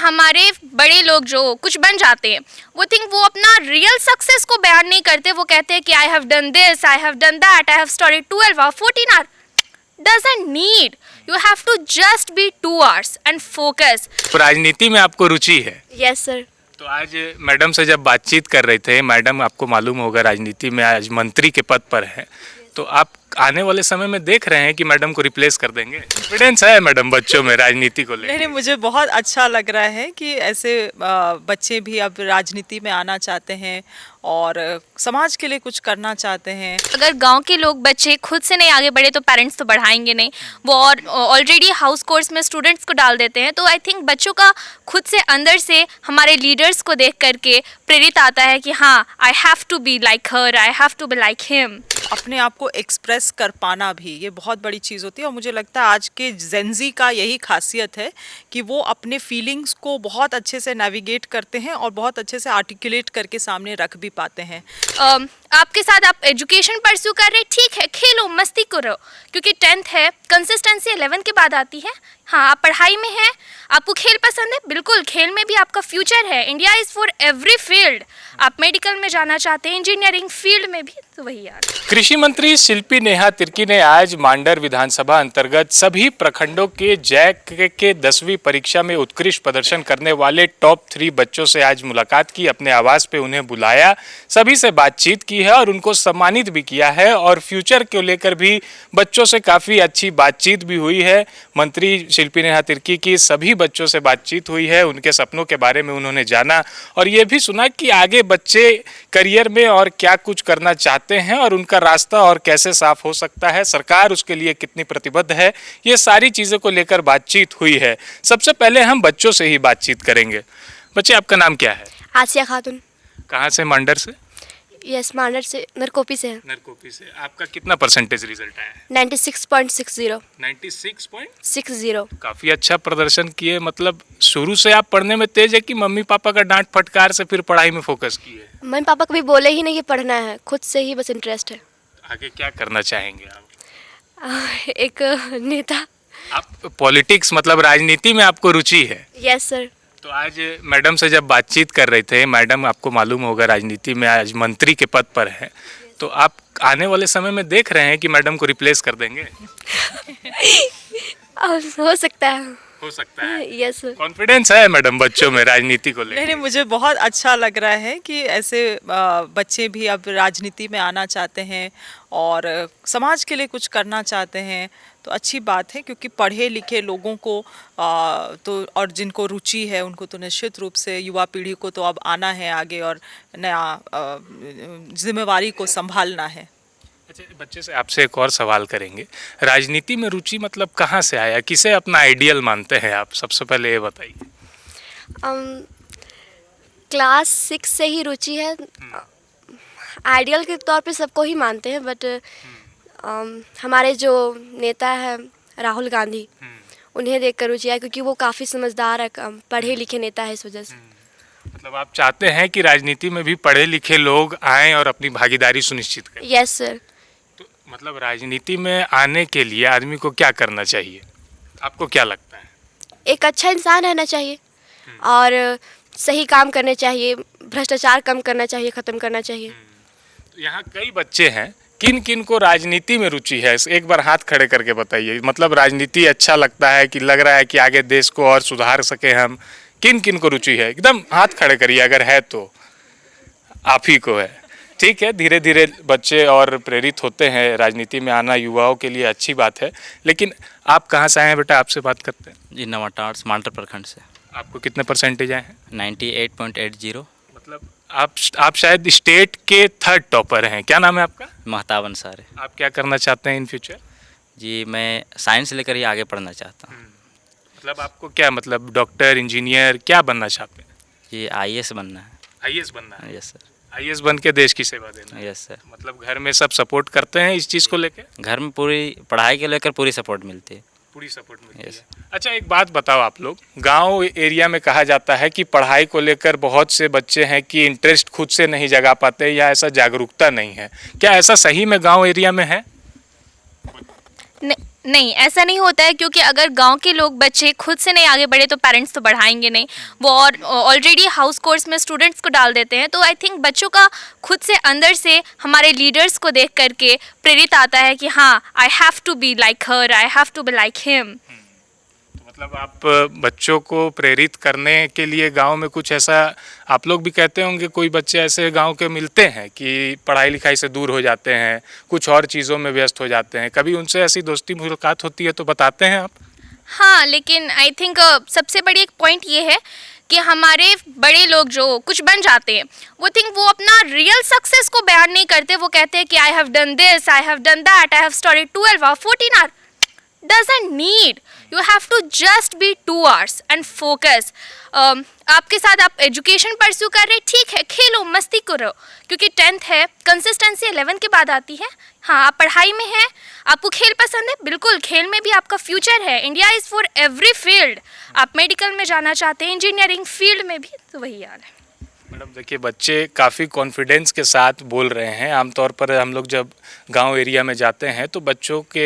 हमारे बड़े लोग जो कुछ बन जाते हैं, वो अपना रियल सक्सेस को बयान नहीं करते। वो कहते हैं कि I have done this, I have done that, I have studied 12 और 14 our. Doesn't need. You have to just be 2 hours and focus. तो राजनीति में आपको रुचि है? Yes sir. तो आज मैडम से जब बातचीत कर रहे थे, मैडम आपको मालूम होगा राजनीति में आज मंत्री के पद पर है, तो आप आने वाले समय में देख रहे हैं कि मैडम को रिप्लेस कर देंगे? कॉन्फिडेंस है मैडम बच्चों में राजनीति को लेकर? नहीं, मुझे बहुत अच्छा लग रहा है कि ऐसे बच्चे भी अब राजनीति में आना चाहते हैं और समाज के लिए कुछ करना चाहते हैं। अगर गांव के लोग बच्चे खुद से नहीं आगे बढ़े तो पेरेंट्स तो बढ़ाएंगे नहीं। वो और ऑलरेडी हाउस कोर्स में स्टूडेंट्स को डाल देते हैं। तो आई थिंक बच्चों का खुद से अंदर से हमारे लीडर्स को देख करके प्रेरित आता है कि हाँ, I have to be like her, I have to be like him. अपने आप को एक्सप्रेस कर पाना भी ये बहुत बड़ी चीज़ होती है और मुझे लगता है आज के जेनजी का यही खासियत है कि वो अपने फीलिंग्स को बहुत अच्छे से नेविगेट करते हैं और बहुत अच्छे से आर्टिकुलेट करके सामने रख भी पाते हैं। आपके साथ आप एजुकेशन परस्यू कर रहे, ठीक है, खेलो मस्ती करो, क्योंकि 10th है, कंसिस्टेंसी 11 के बाद आती है। हाँ, आप पढ़ाई में हैं, आपको खेल पसंद है, बिल्कुल खेल में भी आपका फ्यूचर है। India is for every field. आप मेडिकल में जाना चाहते हैं, इंजीनियरिंग फील्ड में भी, तो वही यार। कृषि मंत्री शिल्पी नेहा तिर्की ने आज मांडर विधानसभा अंतर्गत सभी प्रखंडों के जैक के 10वीं परीक्षा में उत्कृष्ट प्रदर्शन करने वाले टॉप 3 बच्चों से आज मुलाकात की। अपने आवास पे उन्हें बुलाया, सभी से बातचीत की है और उनको सम्मानित भी किया है और फ्यूचर को लेकर भी बच्चों से काफ़ी अच्छी बातचीत भी हुई है। मंत्री शिल्पी नेहा तिर्की की सभी बच्चों से बातचीत हुई है, उनके सपनों के बारे में उन्होंने जाना और ये भी सुना कि आगे बच्चे करियर में और क्या कुछ करना चाहते हैं और उनका रास्ता और कैसे साफ हो सकता है, सरकार उसके लिए कितनी प्रतिबद्ध है, ये सारी चीज़ों को लेकर बातचीत हुई है। सबसे पहले हम बच्चों से ही बातचीत करेंगे। बच्चे, आपका नाम क्या है? आसिया खातून। कहाँ से? मांडर से? यस, मांडर से, नरकोपी से है। नरकोपी से। आपका कितना परसेंटेज रिजल्ट आया है? 96.60। 96.60। काफ़ी अच्छा प्रदर्शन किए। मतलब शुरू से आप पढ़ने में तेज है कि मम्मी पापा का डांट फटकार से फिर पढ़ाई में फोकस किए? मम्मी पापा कभी बोले ही नहीं कि पढ़ना है, खुद से ही बस इंटरेस्ट है। आगे क्या करना चाहेंगे आप? एक नेता। आप पॉलिटिक्स मतलब राजनीति में आपको रुचि है? Yes sir. तो आज मैडम से जब बातचीत कर रहे थे, मैडम आपको मालूम होगा राजनीति में आज मंत्री के पद पर है, तो आप आने वाले समय में देख रहे हैं कि मैडम को रिप्लेस कर देंगे? हो सकता है। हो सकता है। Yes sir. कॉन्फिडेंस है मैडम बच्चों में राजनीति को लेकर? नहीं, मुझे बहुत अच्छा लग रहा है कि ऐसे बच्चे भी अब राजनीति में आना चाहते हैं और समाज के लिए कुछ करना चाहते हैं। तो अच्छी बात है क्योंकि पढ़े लिखे लोगों को तो और जिनको रुचि है उनको तो निश्चित रूप से युवा पीढ़ी को तो अब आना है आगे और नया जिम्मेवारी को संभालना है। अच्छा, बच्चे से आपसे एक और सवाल करेंगे। राजनीति में रुचि मतलब कहाँ से आया, किसे अपना आइडियल मानते हैं आप? सबसे पहले ये बताइए। क्लास 6 से ही रुचि है। आइडियल के तौर पे सबको ही मानते हैं, बट हमारे जो नेता है राहुल गांधी, उन्हें देखकर रुचि आई क्योंकि वो काफ़ी समझदार है, पढ़े लिखे नेता है, इस वजह से। मतलब आप चाहते हैं कि राजनीति में भी पढ़े लिखे लोग आएं और अपनी भागीदारी सुनिश्चित करें? Yes sir. तो मतलब राजनीति में आने के लिए आदमी को क्या करना चाहिए, आपको क्या लगता है? एक अच्छा इंसान रहना चाहिए और सही काम करने चाहिए, भ्रष्टाचार कम करना चाहिए, ख़त्म करना चाहिए। तो यहाँ कई बच्चे हैं, किन किन को राजनीति में रुचि है? एक बार हाथ खड़े करके बताइए। मतलब राजनीति अच्छा लगता है कि लग रहा है कि आगे देश को और सुधार सके हम? किन किन को रुचि है? एकदम हाथ खड़े करिए अगर है तो। आप ही को है, ठीक है। धीरे धीरे बच्चे और प्रेरित होते हैं, राजनीति में आना युवाओं के लिए अच्छी बात है। लेकिन आप कहाँ से आए हैं बेटा, आपसे बात करते हैं? जी, नवाटार मांडर प्रखंड से। आपको कितने परसेंटेज आए हैं? 98.80। मतलब आप शायद स्टेट के 3rd टॉपर हैं। क्या नाम है आपका? महताब अंसार है। आप क्या करना चाहते हैं इन फ्यूचर? जी, मैं साइंस लेकर ही आगे पढ़ना चाहता हूँ। मतलब आपको क्या, मतलब डॉक्टर, इंजीनियर, क्या बनना चाहते हैं? जी, IAS बनना है। IAS बनना है? Yes sir. IAS बन के देश की सेवा देना है? Yes sir. मतलब घर में सब सपोर्ट करते हैं इस चीज़ को लेकर? घर में पूरी पढ़ाई के लेकर पूरी सपोर्ट मिलती है। पूरी सपोर्ट मिलती Yes. है। अच्छा, एक बात बताओ, आप लोग गांव एरिया में कहा जाता है कि पढ़ाई को लेकर बहुत से बच्चे हैं कि इंटरेस्ट खुद से नहीं जगा पाते या ऐसा जागरूकता नहीं है, क्या ऐसा सही में गांव एरिया में है? नहीं, ऐसा नहीं होता है, क्योंकि अगर गांव के लोग बच्चे खुद से नहीं आगे बढ़े तो पेरेंट्स तो बढ़ाएंगे नहीं। वो और ऑलरेडी हाउस कोर्स में स्टूडेंट्स को डाल देते हैं। तो आई थिंक बच्चों का खुद से अंदर से हमारे लीडर्स को देख करके प्रेरित आता है कि हाँ, I have to be like her, I have to be like him. तो मतलब आप बच्चों को प्रेरित करने के लिए गांव में कुछ ऐसा आप लोग भी कहते होंगे, कोई बच्चे ऐसे गांव के मिलते हैं कि पढ़ाई लिखाई से दूर हो जाते हैं, कुछ और चीज़ों में व्यस्त हो जाते हैं, कभी उनसे ऐसी दोस्ती मुलाकात होती है तो बताते हैं आप? हाँ, लेकिन आई थिंक सबसे बड़ी एक पॉइंट ये है कि हमारे बड़े लोग जो कुछ बन जाते हैं, वो अपना रियल सक्सेस को बयान नहीं करते। वो कहते हैं कि I have done this, I have done that, I have studied 12 और 14 our. doesn't need, you have to just be 2 hours and focus। आपके साथ आप एजुकेशन परस्यू कर रहे, ठीक है, खेलो मस्ती करो, क्योंकि 10th है, कंसिस्टेंसी 11 के बाद आती है। हाँ, आप पढ़ाई में हैं, आपको खेल पसंद है, बिल्कुल खेल में भी आपका फ्यूचर है। India is for every field. आप मेडिकल में जाना चाहते हैं, इंजीनियरिंग फील्ड में भी, तो वही हाल है। मैडम देखिए, बच्चे काफ़ी कॉन्फिडेंस के साथ बोल रहे हैं। आमतौर पर हम लोग जब गांव एरिया में जाते हैं तो बच्चों के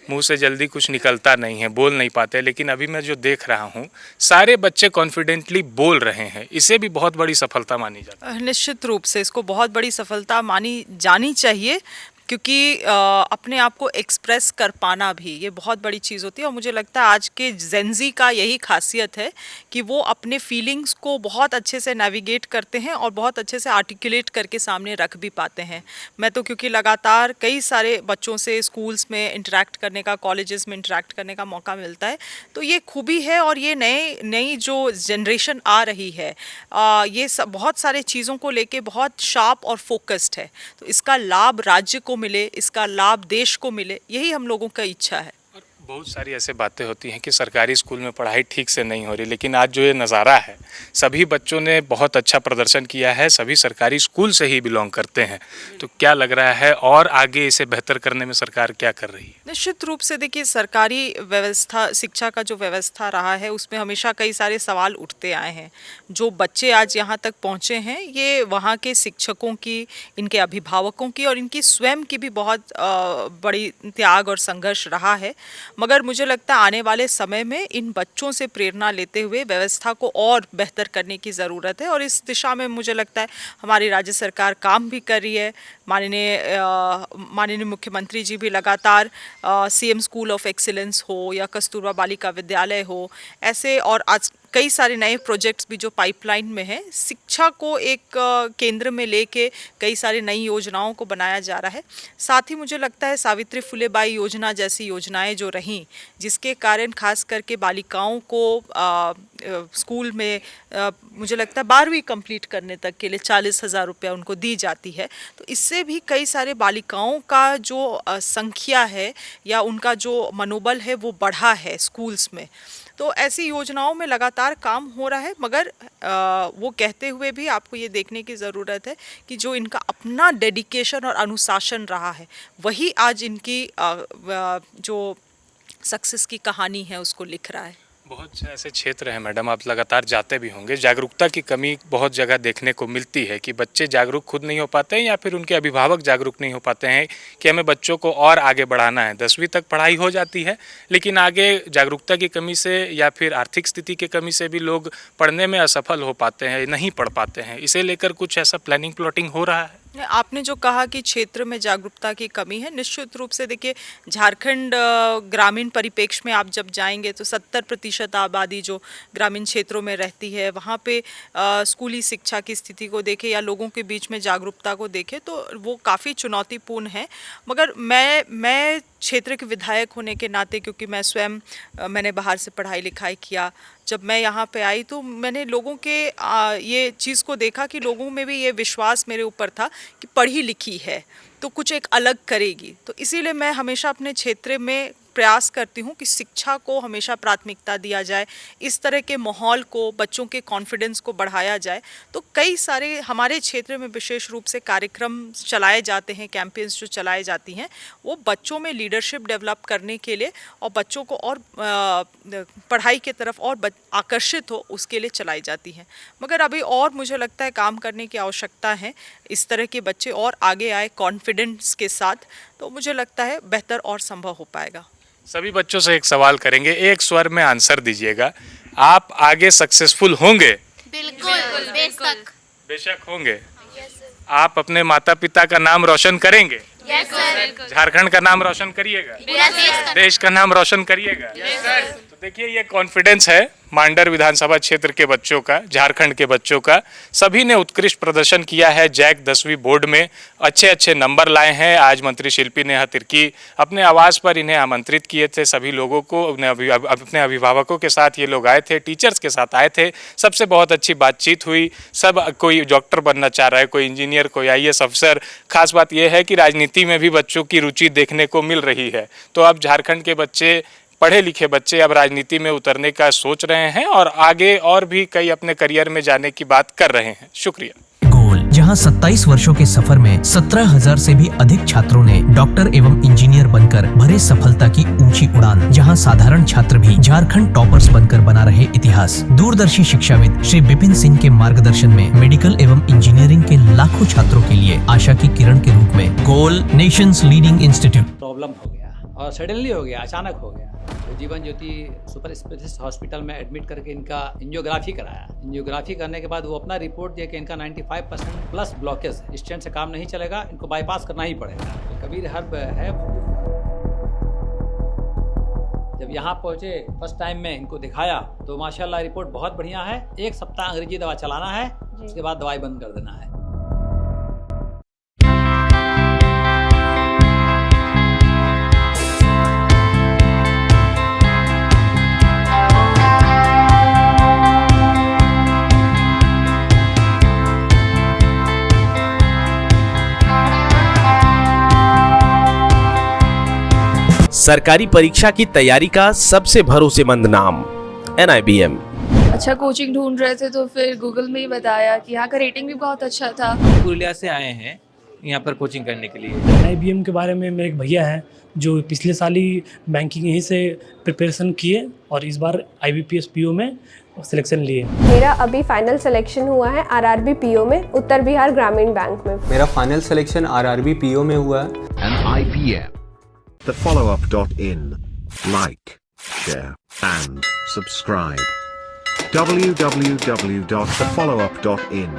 मुंह से जल्दी कुछ निकलता नहीं है, बोल नहीं पाते, लेकिन अभी मैं जो देख रहा हूं सारे बच्चे कॉन्फिडेंटली बोल रहे हैं। इसे भी बहुत बड़ी सफलता मानी जाती है। निश्चित रूप से इसको बहुत बड़ी सफलता मानी जानी चाहिए, क्योंकि अपने आप को एक्सप्रेस कर पाना भी ये बहुत बड़ी चीज़ होती है। और मुझे लगता है आज के जेनजी का यही खासियत है कि वो अपने फीलिंग्स को बहुत अच्छे से नेविगेट करते हैं और बहुत अच्छे से आर्टिकुलेट करके सामने रख भी पाते हैं। मैं तो क्योंकि लगातार कई सारे बच्चों से स्कूल्स में इंटरेक्ट करने का, कॉलेजेस में इंटरेक्ट करने का मौका मिलता है, तो ये खूबी है। और ये नई जो जनरेशन आ रही है, ये सब बहुत सारे चीज़ों को लेके बहुत शार्प और फोकस्ड है। तो इसका लाभ राज्य को मिले, इसका लाभ देश को मिले, यही हम लोगों का इच्छा है। और बहुत सारी ऐसे बातें होती हैं कि सरकारी स्कूल में पढ़ाई ठीक से नहीं हो रही, लेकिन आज जो ये नज़ारा है, सभी बच्चों ने बहुत अच्छा प्रदर्शन किया है, सभी सरकारी स्कूल से ही बिलोंग करते हैं। तो क्या लग रहा है और आगे इसे बेहतर करने में सरकार क्या कर रही है? निश्चित रूप से देखिए, सरकारी व्यवस्था, शिक्षा का जो व्यवस्था रहा है उसमें हमेशा कई सारे सवाल उठते आए हैं। जो बच्चे आज यहाँ तक पहुँचे हैं, ये वहाँ के शिक्षकों की, इनके अभिभावकों की और इनकी स्वयं की भी बहुत बड़ी त्याग और संघर्ष रहा है। मगर मुझे लगता है आने वाले समय में इन बच्चों से प्रेरणा लेते हुए व्यवस्था को और बेहतर करने की ज़रूरत है। और इस दिशा में मुझे लगता है हमारी राज्य सरकार काम भी कर रही है। माननीय मुख्यमंत्री जी भी लगातार सीएम स्कूल ऑफ एक्सीलेंस हो या कस्तूरबा बालिका विद्यालय हो, ऐसे और आज कई सारे नए प्रोजेक्ट्स भी जो पाइपलाइन में हैं, शिक्षा को एक केंद्र में लेके कई सारी नई योजनाओं को बनाया जा रहा है। साथ ही मुझे लगता है सावित्री फुले बाई योजना जैसी योजनाएं जो रहीं, जिसके कारण खास करके बालिकाओं को स्कूल में मुझे लगता है 12वीं कंप्लीट करने तक के लिए 40,000 रुपया उनको दी जाती है। तो इससे भी कई सारे बालिकाओं का जो संख्या है या उनका जो मनोबल है वो बढ़ा है स्कूल्स में। तो ऐसी योजनाओं में लगातार काम हो रहा है। मगर वो कहते हुए भी आपको ये देखने की ज़रूरत है कि जो इनका अपना डेडिकेशन और अनुशासन रहा है, वही आज इनकी जो सक्सेस की कहानी है उसको लिख रहा है। बहुत से ऐसे क्षेत्र हैं मैडम, आप लगातार जाते भी होंगे, जागरूकता की कमी बहुत जगह देखने को मिलती है कि बच्चे जागरूक खुद नहीं हो पाते हैं या फिर उनके अभिभावक जागरूक नहीं हो पाते हैं कि हमें बच्चों को और आगे बढ़ाना है। 10वीं तक पढ़ाई हो जाती है, लेकिन आगे जागरूकता की कमी से या फिर आर्थिक स्थिति की कमी से भी लोग पढ़ने में असफल हो पाते हैं, नहीं पढ़ पाते हैं। इसे लेकर कुछ ऐसा प्लानिंग प्लॉटिंग हो रहा है? आपने जो कहा कि क्षेत्र में जागरूकता की कमी है, निश्चित रूप से देखिए, झारखंड ग्रामीण परिप्रेक्ष्य में आप जब जाएंगे तो 70% आबादी जो ग्रामीण क्षेत्रों में रहती है, वहाँ पे स्कूली शिक्षा की स्थिति को देखें या लोगों के बीच में जागरूकता को देखें तो वो काफ़ी चुनौतीपूर्ण है। मगर मैं क्षेत्र के विधायक होने के नाते, क्योंकि मैं स्वयं मैंने बाहर से पढ़ाई लिखाई किया, जब मैं यहाँ पे आई तो मैंने लोगों के ये चीज़ को देखा कि लोगों में भी ये विश्वास मेरे ऊपर था कि पढ़ी लिखी है तो कुछ एक अलग करेगी। तो इसीलिए मैं हमेशा अपने क्षेत्र में प्रयास करती हूँ कि शिक्षा को हमेशा प्राथमिकता दिया जाए, इस तरह के माहौल को, बच्चों के कॉन्फिडेंस को बढ़ाया जाए। तो कई सारे हमारे क्षेत्र में विशेष रूप से कार्यक्रम चलाए जाते हैं, कैंपेन्स जो चलाई जाती हैं, वो बच्चों में लीडरशिप डेवलप करने के लिए और बच्चों को और पढ़ाई की तरफ और आकर्षित हो उसके लिए चलाई जाती हैं। मगर अभी और मुझे लगता है काम करने की आवश्यकता है, इस तरह के बच्चे और आगे आए कॉन्फिडेंस के साथ, तो मुझे लगता है बेहतर और संभव हो पाएगा। सभी बच्चों से एक सवाल करेंगे, एक स्वर में आंसर दीजिएगा। आप आगे सक्सेसफुल होंगे? बिल्कुल बेशक। बेशक होंगे। आप अपने माता पिता का नाम रोशन करेंगे? Yes sir. झारखंड का नाम रोशन करिएगा? देश का नाम रोशन करिएगा? तो देखिए, ये कॉन्फिडेंस है मांडर विधानसभा क्षेत्र के बच्चों का, झारखंड के बच्चों का। सभी ने उत्कृष्ट प्रदर्शन किया है जैक 10वीं बोर्ड में, अच्छे अच्छे नंबर लाए हैं। आज मंत्री शिल्पी नेहा तिर्की अपने आवास पर इन्हें आमंत्रित किए थे, सभी लोगों को, अपने अभिभावकों के साथ ये लोग आए थे, टीचर्स के साथ आए थे। सबसे बहुत अच्छी बातचीत हुई। सब कोई डॉक्टर बनना चाह रहा है, कोई इंजीनियर, कोई IAS अफसर। खास बात यह है कि राजनीति में भी बच्चों की रुचि देखने को मिल रही है। तो अब झारखंड के बच्चे, पढ़े लिखे बच्चे अब राजनीति में उतरने का सोच रहे हैं और आगे और भी कई अपने करियर में जाने की बात कर रहे हैं। शुक्रिया। गोल, जहां 27 वर्षों के सफर में 17,000 से भी अधिक छात्रों ने डॉक्टर एवं इंजीनियर बनकर भरे सफलता की ऊंची उड़ान, जहां साधारण छात्र भी झारखंड टॉपर्स बनकर बना रहे इतिहास। दूरदर्शी शिक्षाविद श्री विपिन सिंह के मार्गदर्शन में मेडिकल एवं इंजीनियरिंग के लाखों छात्रों के लिए आशा की किरण के रूप में गोल, नेशंस लीडिंग इंस्टीट्यूट। प्रॉब्लम हो गया और सडनली हो गया, अचानक हो गया। तो Jeevan Jyoti super specialist hospital में एडमिट करके इनका एंजियोग्राफी कराया। एंजियोग्राफी करने के बाद वो अपना रिपोर्ट दिया कि इनका 95% प्लस ब्लॉकेज है, स्टेंट से काम नहीं चलेगा, इनको बाईपास करना ही पड़ेगा। तो कबीर हर्ब है। जब यहाँ पहुँचे फर्स्ट टाइम में इनको दिखाया तो माशाल्लाह रिपोर्ट बहुत बढ़िया है। 1 सप्ताह अंग्रेजी दवा चलाना है, उसके बाद दवाई बंद कर देना है। सरकारी परीक्षा की तैयारी का सबसे भरोसेमंद नाम NIBM। अच्छा कोचिंग ढूंढ रहे थे तो फिर गूगल में ही बताया कि यहाँ का रेटिंग भी बहुत अच्छा था। पुरुलिया से आए हैं यहाँ पर कोचिंग करने के लिए। NIBM के बारे में मेरे एक भैया हैं जो पिछले साल ही बैंकिंग यहीं से प्रिपरेशन किए और इस बार IBPS PO में सिलेक्शन लिए। मेरा अभी फाइनल सिलेक्शन हुआ है RRB PO में, उत्तर बिहार ग्रामीण बैंक में। मेरा फाइनल सिलेक्शन RRB PO में हुआ है। NIBM, thefollowup.in. Like, share and subscribe. www.thefollowup.in